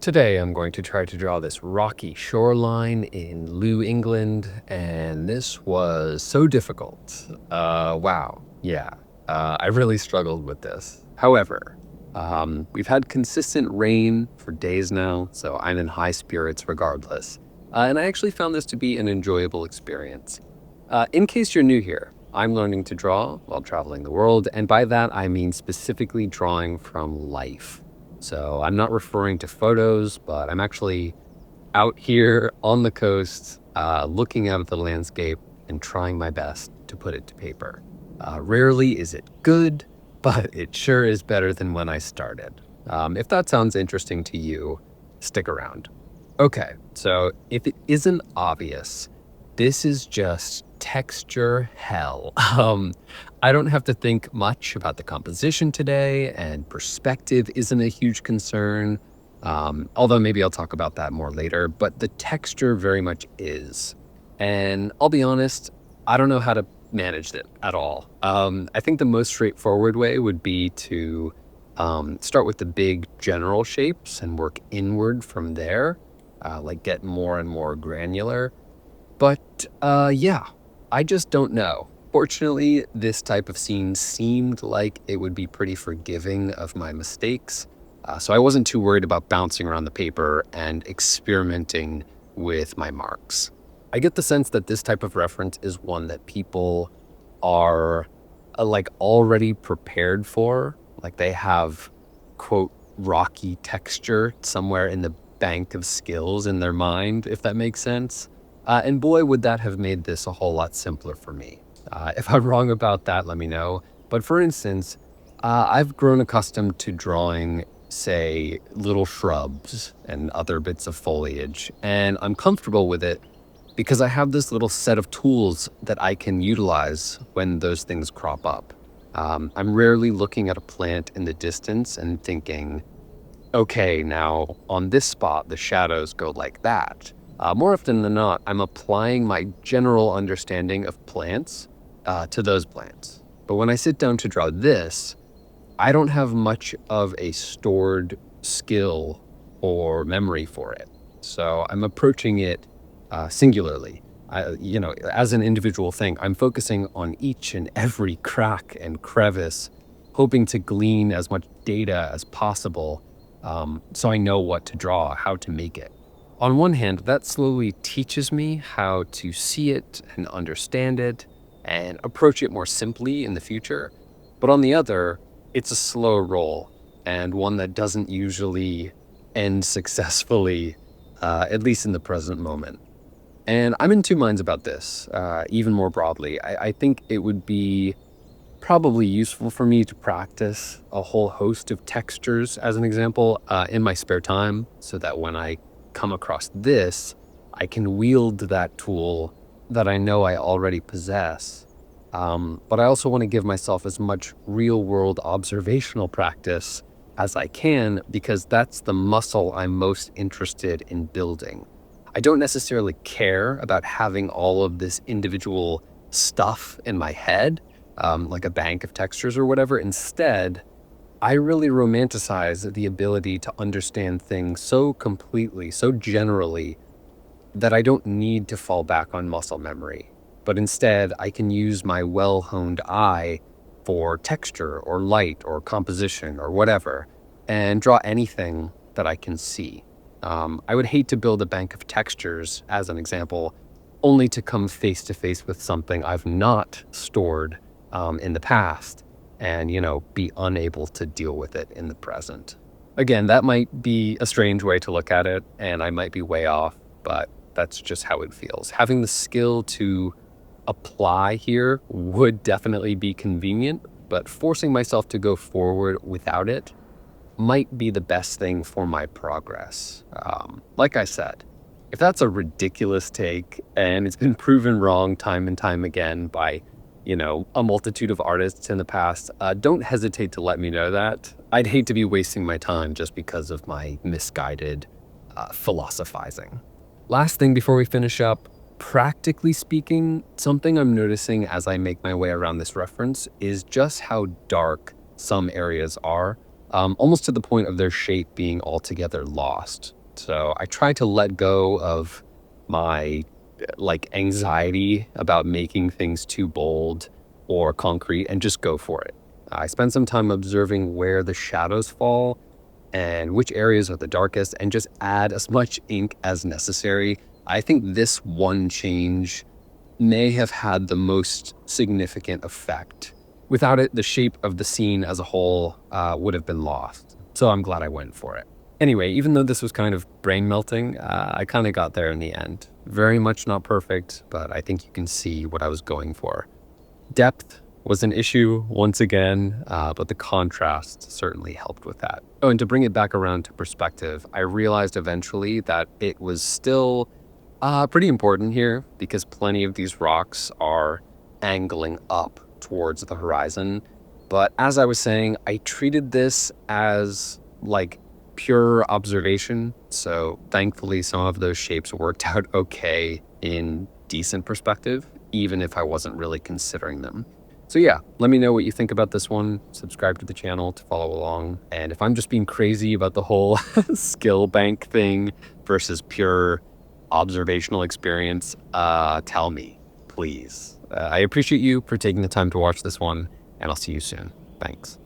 Today I'm going to try to draw this rocky shoreline in New England, and this was so difficult. Wow. Yeah. I really struggled with this. However, we've had consistent rain for days now, so I'm in high spirits regardless. And I actually found this to be an enjoyable experience. In case you're new here, I'm learning to draw while traveling the world, and by that I mean specifically drawing from life. So I'm not referring to photos, but I'm actually out here on the coast, looking out at the landscape and trying my best to put it to paper. Rarely is it good, but it sure is better than when I started. If that sounds interesting to you, stick around. Okay, so if it isn't obvious, this is just texture hell. I don't have to think much about the composition today, and perspective isn't a huge concern. Although maybe I'll talk about that more later, but the texture very much is. And I'll be honest, I don't know how to manage it at all. I think the most straightforward way would be to start with the big general shapes and work inward from there, like get more and more granular. But yeah, I just don't know. Fortunately, this type of scene seemed like it would be pretty forgiving of my mistakes, so I wasn't too worried about bouncing around the paper and experimenting with my marks. I get the sense that this type of reference is one that people are like already prepared for, like they have, quote, rocky texture somewhere in the bank of skills in their mind, if that makes sense. And boy, would that have made this a whole lot simpler for me. If I'm wrong about that, let me know. But for instance, I've grown accustomed to drawing, say, little shrubs and other bits of foliage, and I'm comfortable with it because I have this little set of tools that I can utilize when those things crop up. I'm rarely looking at a plant in the distance and thinking, okay, now on this spot, the shadows go like that. More often than not, I'm applying my general understanding of plants to those plants. But when I sit down to draw this, I don't have much of a stored skill or memory for it. So I'm approaching it singularly. As an individual thing, I'm focusing on each and every crack and crevice, hoping to glean as much data as possible, so I know what to draw, how to make it. On one hand, that slowly teaches me how to see it and understand it and approach it more simply in the future. But on the other, it's a slow roll and one that doesn't usually end successfully, at least in the present moment. And I'm in two minds about this, even more broadly. I think it would be probably useful for me to practice a whole host of textures, as an example, in my spare time, so that when I come across this, I can wield that tool that I know I already possess. But I also want to give myself as much real-world observational practice as I can, because that's the muscle I'm most interested in building. I don't necessarily care about having all of this individual stuff in my head, like a bank of textures or whatever. Instead, I really romanticize the ability to understand things so completely, so generally, that I don't need to fall back on muscle memory. But instead, I can use my well-honed eye for texture or light or composition or whatever, and draw anything that I can see. I would hate to build a bank of textures, as an example, only to come face to face with something I've not stored in the past, and, be unable to deal with it in the present. Again, that might be a strange way to look at it, and I might be way off, but that's just how it feels. Having the skill to apply here would definitely be convenient, but forcing myself to go forward without it might be the best thing for my progress. Like I said, if that's a ridiculous take, and it's been proven wrong time and time again by a multitude of artists in the past, don't hesitate to let me know that. I'd hate to be wasting my time just because of my misguided philosophizing. Last thing before we finish up, practically speaking, something I'm noticing as I make my way around this reference is just how dark some areas are, almost to the point of their shape being altogether lost. So I tried to let go of my like anxiety about making things too bold or concrete and just go for it. I spent some time observing where the shadows fall and which areas are the darkest and just add as much ink as necessary. I think this one change may have had the most significant effect. Without it, the shape of the scene as a whole would have been lost. So I'm glad I went for it. Anyway, even though this was kind of brain melting, I kind of got there in the end. Very much not perfect, but I think you can see what I was going for. Depth was an issue once again, but the contrast certainly helped with that. Oh, and to bring it back around to perspective, I realized eventually that it was still pretty important here because plenty of these rocks are angling up towards the horizon. But as I was saying, I treated this as like pure observation. So thankfully, some of those shapes worked out okay in decent perspective, even if I wasn't really considering them. So yeah, let me know what you think about this one. Subscribe to the channel to follow along. And if I'm just being crazy about the whole skill bank thing versus pure observational experience, tell me, please. I appreciate you for taking the time to watch this one, and I'll see you soon. Thanks.